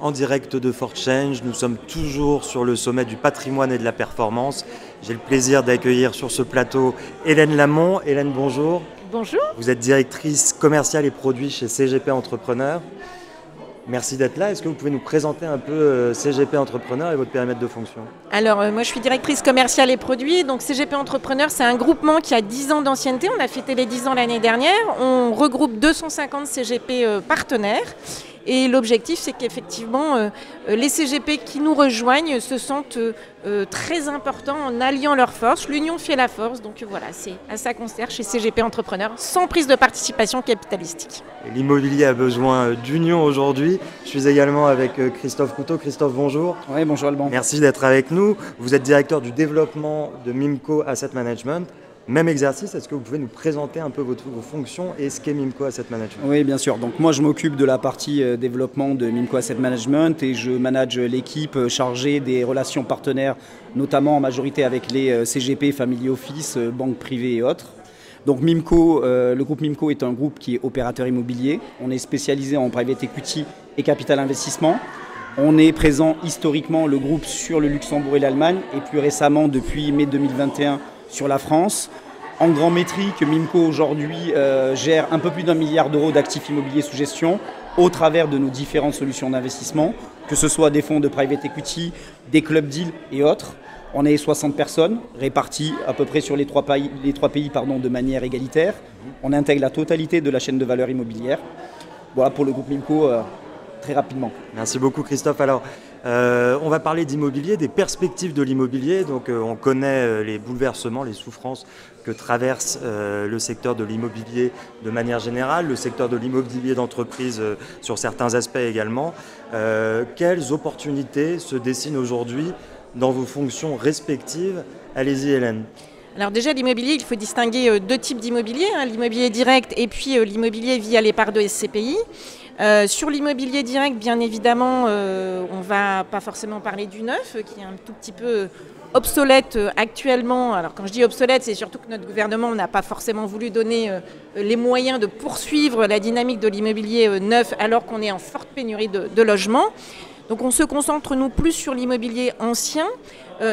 en direct de ForChange. Nous sommes toujours sur le sommet du patrimoine et de la performance. J'ai le plaisir d'accueillir sur ce plateau Hélène Lamont. Hélène, bonjour. Bonjour. Vous êtes directrice commerciale et produits chez CGP Entrepreneur. Merci d'être là. Est-ce que vous pouvez nous présenter un peu CGP Entrepreneur et votre périmètre de fonction? Alors, moi, je suis directrice commerciale et produits. Donc, CGP Entrepreneur, c'est un groupement qui a 10 ans d'ancienneté. On a fêté les 10 ans l'année dernière. On regroupe 250 CGP partenaires. Et l'objectif, c'est qu'effectivement, les CGP qui nous rejoignent se sentent très importants en alliant leurs forces. L'union fait la force. Donc voilà, c'est à ça qu'on sert chez CGP Entrepreneur, sans prise de participation capitalistique. L'immobilier a besoin d'union aujourd'hui. Je suis également avec Christophe Couteau. Christophe, bonjour. Oui, bonjour Alban. Merci d'être avec nous. Vous êtes directeur du développement de Mimco Asset Management. Même exercice, est-ce que vous pouvez nous présenter un peu vos fonctions et ce qu'est Mimco Asset Management? Oui, bien sûr. Donc moi, je m'occupe de la partie développement de Mimco Asset Management et je manage l'équipe chargée des relations partenaires, notamment en majorité avec les CGP, Family Office, banques privées et autres. Donc Mimco, le groupe Mimco est un groupe qui est opérateur immobilier. On est spécialisé en private equity et capital investissement. On est présent historiquement, le groupe, sur le Luxembourg et l'Allemagne et plus récemment, depuis mai 2021, sur la France. En grand métrique, Mimco aujourd'hui gère un peu plus d'1 milliard d'euros d'actifs immobiliers sous gestion au travers de nos différentes solutions d'investissement, que ce soit des fonds de private equity, des club deals et autres. On est 60 personnes réparties à peu près sur les trois pays de manière égalitaire. On intègre la totalité de la chaîne de valeur immobilière. Voilà pour le groupe Mimco très rapidement. Merci beaucoup Christophe. Alors, on va parler d'immobilier, des perspectives de l'immobilier. Donc, on connaît les bouleversements, les souffrances que traverse le secteur de l'immobilier de manière générale, le secteur de l'immobilier d'entreprise sur certains aspects également. Quelles opportunités se dessinent aujourd'hui dans vos fonctions respectives? Allez-y Hélène. Alors déjà, l'immobilier, il faut distinguer deux types d'immobilier, l'immobilier direct et puis l'immobilier via les parts de SCPI. Sur l'immobilier direct, bien évidemment, on ne va pas forcément parler du neuf, qui est un tout petit peu obsolète actuellement. Alors quand je dis obsolète, c'est surtout que notre gouvernement n'a pas forcément voulu donner les moyens de poursuivre la dynamique de l'immobilier neuf alors qu'on est en forte pénurie de logements. Donc on se concentre nous plus sur l'immobilier ancien,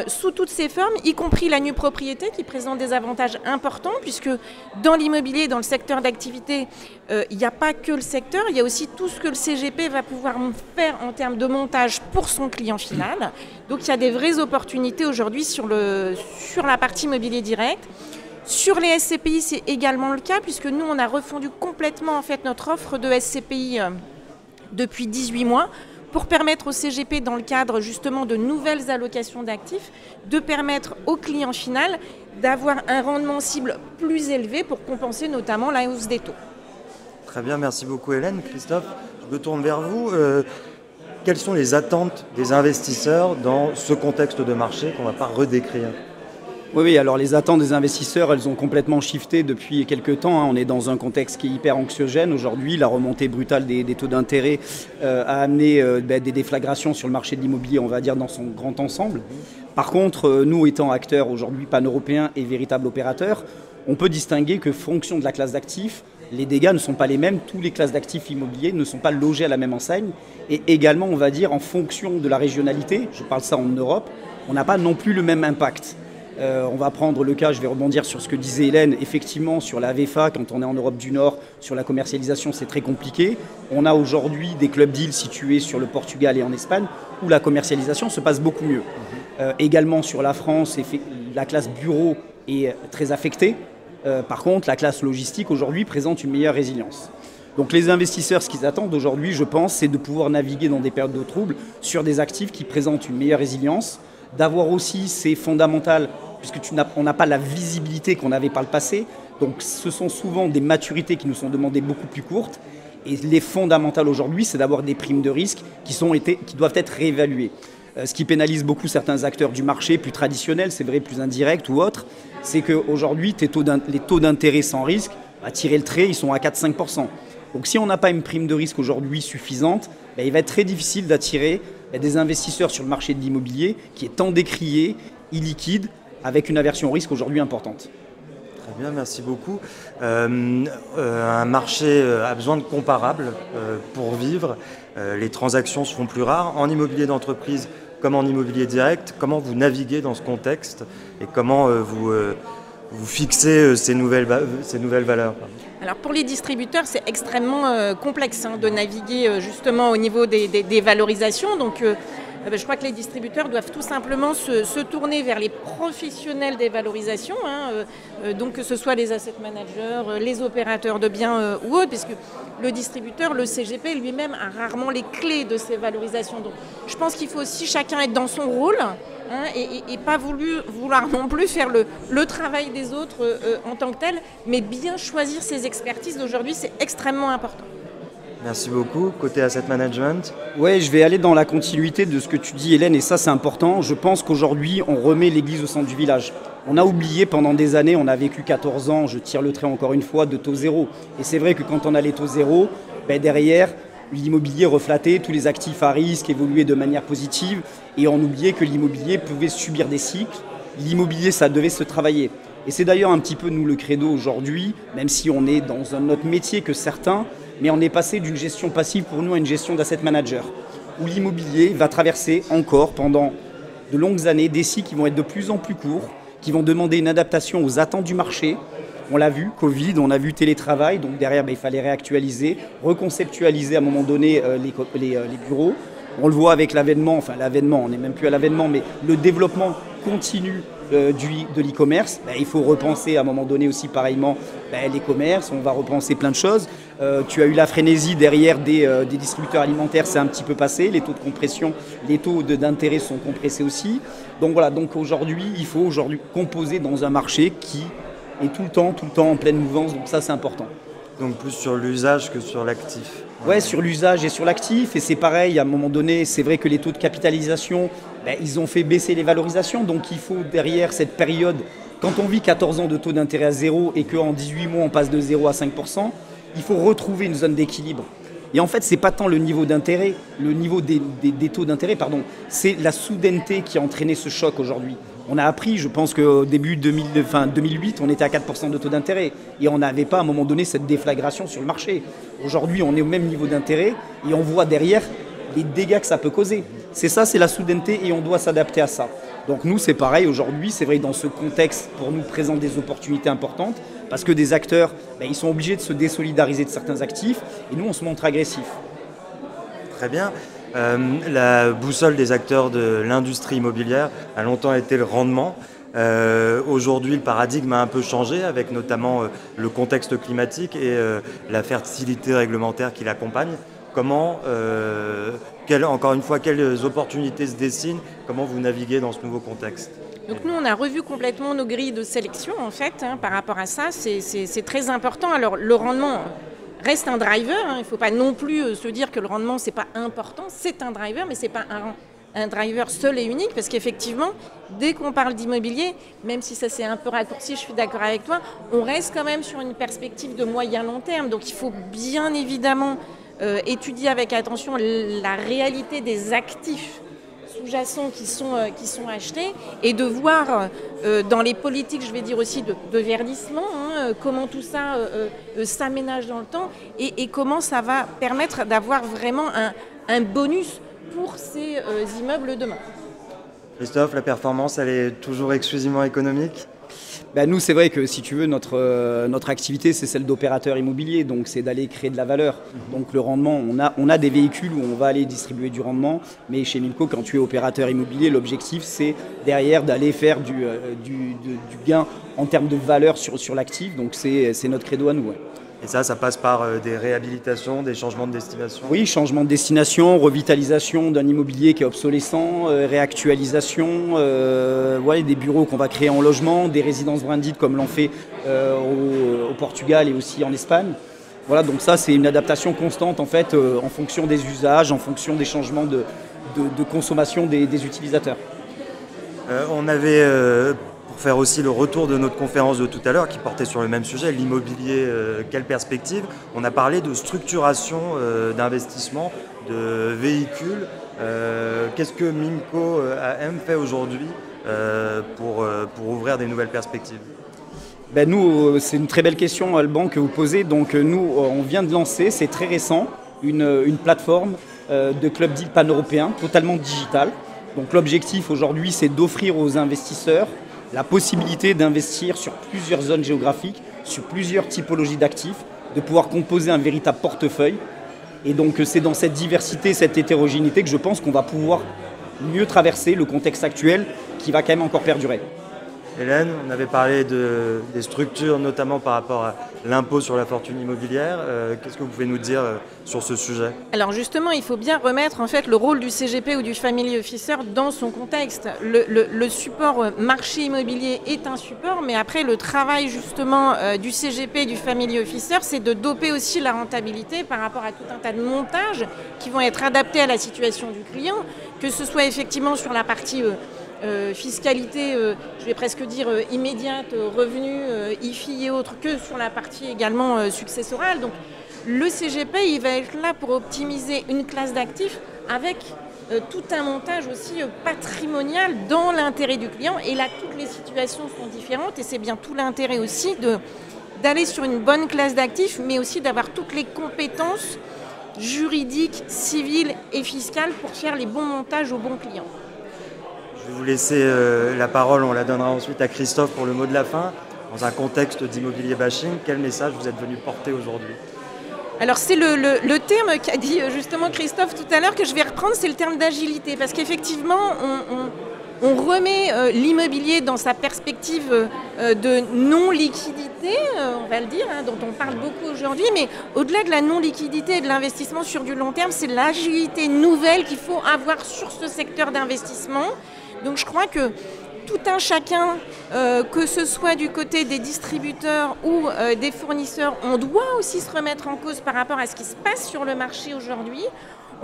sous toutes ses formes, y compris la nue propriété qui présente des avantages importants puisque dans l'immobilier, dans le secteur d'activité, il n'y a pas que le secteur, il y a aussi tout ce que le CGP va pouvoir faire en termes de montage pour son client final. Donc il y a des vraies opportunités aujourd'hui sur la partie immobilier direct. Sur les SCPI, c'est également le cas puisque nous, on a refondu complètement en fait, notre offre de SCPI depuis 18 mois. Pour permettre au CGP, dans le cadre justement de nouvelles allocations d'actifs, de permettre au client final d'avoir un rendement cible plus élevé pour compenser notamment la hausse des taux. Très bien, merci beaucoup Hélène. Christophe, je me tourne vers vous. Quelles sont les attentes des investisseurs dans ce contexte de marché qu'on ne va pas redécrire? Oui, alors les attentes des investisseurs, elles ont complètement shifté depuis quelques temps. On est dans un contexte qui est hyper anxiogène aujourd'hui. La remontée brutale des taux d'intérêt a amené des déflagrations sur le marché de l'immobilier, on va dire, dans son grand ensemble. Par contre, nous étant acteurs aujourd'hui pan-européens et véritables opérateurs, on peut distinguer que fonction de la classe d'actifs, les dégâts ne sont pas les mêmes. Tous les classes d'actifs immobiliers ne sont pas logés à la même enseigne. Et également, on va dire, en fonction de la régionalité, je parle ça en Europe, on n'a pas non plus le même impact. On va prendre le cas, je vais rebondir sur ce que disait Hélène, effectivement sur la VFA, quand on est en Europe du Nord, sur la commercialisation c'est très compliqué. On a aujourd'hui des club deals situés sur le Portugal et en Espagne où la commercialisation se passe beaucoup mieux. Également sur la France, la classe bureau est très affectée. Par contre, la classe logistique aujourd'hui présente une meilleure résilience. Donc les investisseurs, ce qu'ils attendent aujourd'hui, je pense, c'est de pouvoir naviguer dans des périodes de troubles sur des actifs qui présentent une meilleure résilience, d'avoir aussi ces fondamentales, puisqu'on n'a pas la visibilité qu'on avait par le passé. Donc ce sont souvent des maturités qui nous sont demandées beaucoup plus courtes. Et les fondamentales aujourd'hui, c'est d'avoir des primes de risque qui doivent être réévaluées. Ce qui pénalise beaucoup certains acteurs du marché plus traditionnels, c'est vrai, plus indirects ou autres, c'est qu'aujourd'hui, les taux d'intérêt sans risque, à tirer le trait, ils sont à 4-5%. Donc si on n'a pas une prime de risque aujourd'hui suffisante, il va être très difficile d'attirer des investisseurs sur le marché de l'immobilier qui est tant décrié, illiquide, avec une aversion au risque aujourd'hui importante. Très bien, merci beaucoup. Un marché a besoin de comparables pour vivre. Les transactions se font plus rares en immobilier d'entreprise comme en immobilier direct. Comment vous naviguez dans ce contexte et comment vous fixez ces nouvelles valeurs? Alors pour les distributeurs, c'est extrêmement complexe de naviguer justement au niveau des valorisations. Donc je crois que les distributeurs doivent tout simplement se tourner vers les professionnels des valorisations, donc que ce soit les asset managers, les opérateurs de biens ou autres, puisque le distributeur, le CGP lui-même a rarement les clés de ces valorisations. Donc je pense qu'il faut aussi chacun être dans son rôle et pas vouloir non plus faire le travail des autres en tant que tel, mais bien choisir ses expertises d'aujourd'hui, c'est extrêmement important. Merci beaucoup. Côté asset management? Oui, je vais aller dans la continuité de ce que tu dis, Hélène, et ça c'est important. Je pense qu'aujourd'hui, on remet l'église au centre du village. On a oublié pendant des années, on a vécu 14 ans, je tire le trait encore une fois, de taux zéro. Et c'est vrai que quand on a les taux zéro, derrière, l'immobilier reflétait, tous les actifs à risque évoluaient de manière positive, et on oubliait que l'immobilier pouvait subir des cycles. L'immobilier, ça devait se travailler. Et c'est d'ailleurs un petit peu nous le credo aujourd'hui, même si on est dans un autre métier que certains, mais on est passé d'une gestion passive pour nous à une gestion d'asset manager, où l'immobilier va traverser encore pendant de longues années des cycles qui vont être de plus en plus courts, qui vont demander une adaptation aux attentes du marché. On l'a vu, Covid, on a vu télétravail, donc derrière il fallait réactualiser, reconceptualiser à un moment donné les bureaux. On le voit avec l'avènement, on n'est même plus à l'avènement, mais le développement continu de l'e-commerce. Il faut repenser à un moment donné aussi pareillement les commerces, on va repenser plein de choses. Tu as eu la frénésie derrière des distributeurs alimentaires, c'est un petit peu passé, les taux de compression, les taux d'intérêt sont compressés aussi. Donc voilà, aujourd'hui, il faut composer dans un marché qui est tout le temps en pleine mouvance, donc ça c'est important. Donc plus sur l'usage que sur l'actif. Ouais, sur l'usage et sur l'actif, et c'est pareil, à un moment donné, c'est vrai que les taux de capitalisation, ils ont fait baisser les valorisations, donc il faut derrière cette période, quand on vit 14 ans de taux d'intérêt à zéro et qu'en 18 mois on passe de 0 à 5%, il faut retrouver une zone d'équilibre. Et en fait, c'est pas tant le niveau d'intérêt, le niveau des taux d'intérêt, c'est la soudaineté qui a entraîné ce choc aujourd'hui. On a appris, je pense qu'au début 2008, on était à 4% de taux d'intérêt et on n'avait pas à un moment donné cette déflagration sur le marché. Aujourd'hui, on est au même niveau d'intérêt et on voit derrière les dégâts que ça peut causer. C'est la soudaineté et on doit s'adapter à ça. Donc nous, c'est pareil aujourd'hui, c'est vrai que dans ce contexte, pour nous, présente des opportunités importantes parce que des acteurs, ils sont obligés de se désolidariser de certains actifs et nous, on se montre agressifs. Très bien. La boussole des acteurs de l'industrie immobilière a longtemps été le rendement. Aujourd'hui, le paradigme a un peu changé avec notamment le contexte climatique et la fertilité réglementaire qui l'accompagne. Comment, encore une fois, quelles opportunités se dessinent? Comment vous naviguez dans ce nouveau contexte? Donc nous, on a revu complètement nos grilles de sélection en fait par rapport à ça. C'est très important. Alors le rendement reste un driver, il ne faut pas non plus se dire que le rendement c'est pas important, c'est un driver, mais c'est pas un driver seul et unique, parce qu'effectivement, dès qu'on parle d'immobilier, même si ça s'est un peu raccourci, je suis d'accord avec toi, on reste quand même sur une perspective de moyen-long terme, donc il faut bien évidemment étudier avec attention la réalité des actifs sous-jacents qui sont achetés et de voir dans les politiques, je vais dire aussi de verdissement, comment tout ça s'aménage dans le temps et comment ça va permettre d'avoir vraiment un bonus pour ces immeubles demain. Christophe, la performance, elle est toujours exclusivement économique? Nous, c'est vrai que si tu veux, notre activité, c'est celle d'opérateur immobilier, donc c'est d'aller créer de la valeur. Donc le rendement, on a des véhicules où on va aller distribuer du rendement, mais chez Milko, quand tu es opérateur immobilier, l'objectif, c'est derrière d'aller faire du gain en termes de valeur sur l'actif, donc c'est notre credo à nous. Ouais. Et ça passe par des réhabilitations, des changements de destination? Oui, changement de destination, revitalisation d'un immobilier qui est obsolescent, réactualisation, des bureaux qu'on va créer en logement, des résidences branded comme l'on fait au Portugal et aussi en Espagne. Voilà, donc ça c'est une adaptation constante en fait en fonction des usages, en fonction des changements de consommation des utilisateurs. On avait... Pour faire aussi le retour de notre conférence de tout à l'heure qui portait sur le même sujet, l'immobilier, quelle perspective? On a parlé de structuration d'investissement, de véhicules. Qu'est-ce que Mimco AM fait aujourd'hui pour ouvrir des nouvelles perspectives? Ben nous, c'est une très belle question, Alban, que vous posez. Donc nous, on vient de lancer, c'est très récent, une plateforme de club deal pan-européen, totalement digital. Donc l'objectif aujourd'hui, c'est d'offrir aux investisseurs la possibilité d'investir sur plusieurs zones géographiques, sur plusieurs typologies d'actifs, de pouvoir composer un véritable portefeuille. Et donc c'est dans cette diversité, cette hétérogénéité que je pense qu'on va pouvoir mieux traverser le contexte actuel qui va quand même encore perdurer. Hélène, on avait parlé des structures, notamment par rapport à l'impôt sur la fortune immobilière. Qu'est-ce que vous pouvez nous dire sur ce sujet? Alors justement, il faut bien remettre en fait le rôle du CGP ou du Family Officer dans son contexte. Le support marché immobilier est un support, mais après le travail justement du CGP et du Family Officer, c'est de doper aussi la rentabilité par rapport à tout un tas de montages qui vont être adaptés à la situation du client, que ce soit effectivement sur la partie fiscalité, je vais presque dire immédiate, revenus, IFI et autres, que sur la partie également successorale. Donc le CGP, il va être là pour optimiser une classe d'actifs avec tout un montage aussi patrimonial dans l'intérêt du client. Et là, toutes les situations sont différentes et c'est bien tout l'intérêt aussi d'aller sur une bonne classe d'actifs, mais aussi d'avoir toutes les compétences juridiques, civiles et fiscales pour faire les bons montages aux bons clients. Je vais vous laisser la parole, on la donnera ensuite à Christophe pour le mot de la fin. Dans un contexte d'immobilier bashing, quel message vous êtes venu porter aujourd'hui? Alors c'est le terme qu'a dit justement Christophe tout à l'heure que je vais reprendre, c'est le terme d'agilité. Parce qu'effectivement, on remet l'immobilier dans sa perspective de non-liquidité, on va le dire, dont on parle beaucoup aujourd'hui. Mais au-delà de la non-liquidité et de l'investissement sur du long terme, c'est l'agilité nouvelle qu'il faut avoir sur ce secteur d'investissement. Donc je crois que tout un chacun, que ce soit du côté des distributeurs ou des fournisseurs, on doit aussi se remettre en cause par rapport à ce qui se passe sur le marché aujourd'hui.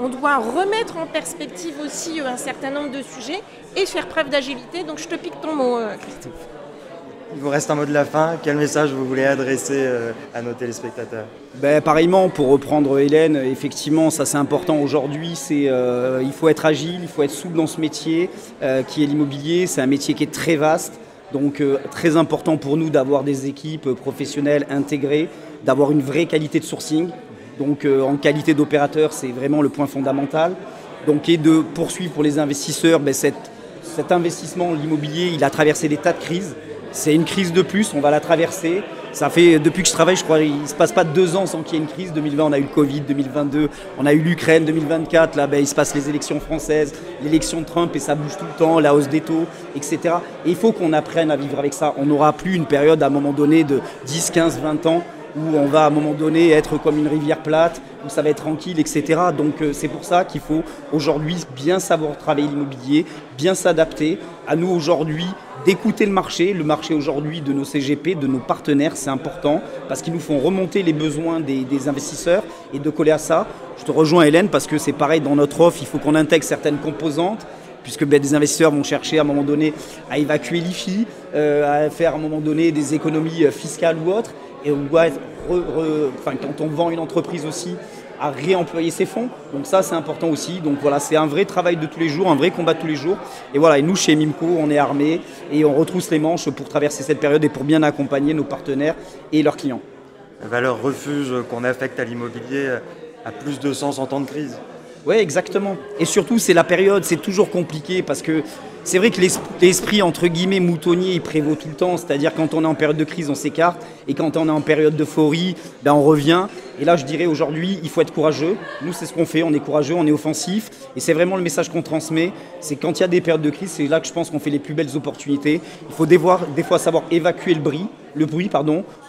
On doit remettre en perspective aussi un certain nombre de sujets et faire preuve d'agilité. Donc je te pique ton mot, Christophe. Il vous reste un mot de la fin. Quel message vous voulez adresser à nos téléspectateurs? Pareillement, pour reprendre Hélène, effectivement, ça c'est important aujourd'hui. Il faut être agile, il faut être souple dans ce métier qui est l'immobilier. C'est un métier qui est très vaste. Donc très important pour nous d'avoir des équipes professionnelles intégrées, d'avoir une vraie qualité de sourcing. Donc en qualité d'opérateur, c'est vraiment le point fondamental. Donc, et de poursuivre pour les investisseurs, cet investissement, l'immobilier, il a traversé des tas de crises. C'est une crise de plus, on va la traverser. Ça fait, depuis que je travaille, je crois qu'il ne se passe pas 2 ans sans qu'il y ait une crise. 2020, on a eu le Covid, 2022, on a eu l'Ukraine, 2024, là, il se passe les élections françaises, l'élection de Trump et ça bouge tout le temps, la hausse des taux, etc. Et il faut qu'on apprenne à vivre avec ça. On n'aura plus une période à un moment donné de 10, 15, 20 ans où on va à un moment donné être comme une rivière plate, où ça va être tranquille, etc. Donc c'est pour ça qu'il faut aujourd'hui bien savoir travailler l'immobilier, bien s'adapter. À nous aujourd'hui d'écouter le marché aujourd'hui de nos CGP, de nos partenaires, c'est important parce qu'ils nous font remonter les besoins des investisseurs et de coller à ça. Je te rejoins Hélène parce que c'est pareil dans notre offre, il faut qu'on intègre certaines composantes puisque des investisseurs vont chercher à un moment donné à évacuer l'IFI, à faire à un moment donné des économies fiscales ou autres. Et on doit être, quand on vend une entreprise aussi, à réemployer ses fonds. Donc ça, c'est important aussi. Donc voilà, c'est un vrai travail de tous les jours, un vrai combat de tous les jours. Et voilà, et nous, chez Mimco, on est armés et on retrousse les manches pour traverser cette période et pour bien accompagner nos partenaires et leurs clients. La valeur refuge qu'on affecte à l'immobilier a plus de sens en temps de crise. Oui, exactement. Et surtout, c'est la période, c'est toujours compliqué parce que c'est vrai que l'esprit, entre guillemets, moutonnier, il prévaut tout le temps. C'est-à-dire quand on est en période de crise, on s'écarte. Et quand on est en période d'euphorie, on revient. Et là, je dirais aujourd'hui, il faut être courageux. Nous, c'est ce qu'on fait. On est courageux, on est offensif. Et c'est vraiment le message qu'on transmet. C'est quand il y a des périodes de crise, c'est là que je pense qu'on fait les plus belles opportunités. Il faut des fois savoir évacuer le bruit.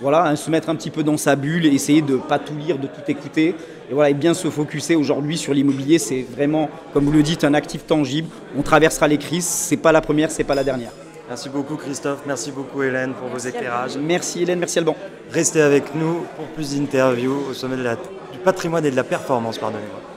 Voilà, se mettre un petit peu dans sa bulle et essayer de ne pas tout lire, de tout écouter. Et voilà, et bien se focuser aujourd'hui sur l'immobilier. C'est vraiment, comme vous le dites, un actif tangible. On traversera les crises. C'est pas la première, c'est pas la dernière. Merci beaucoup Christophe, merci beaucoup Hélène pour vos éclairages. Merci Hélène, merci Alban. Restez avec nous pour plus d'interviews au sommet du patrimoine et de la performance, pardonnez-moi.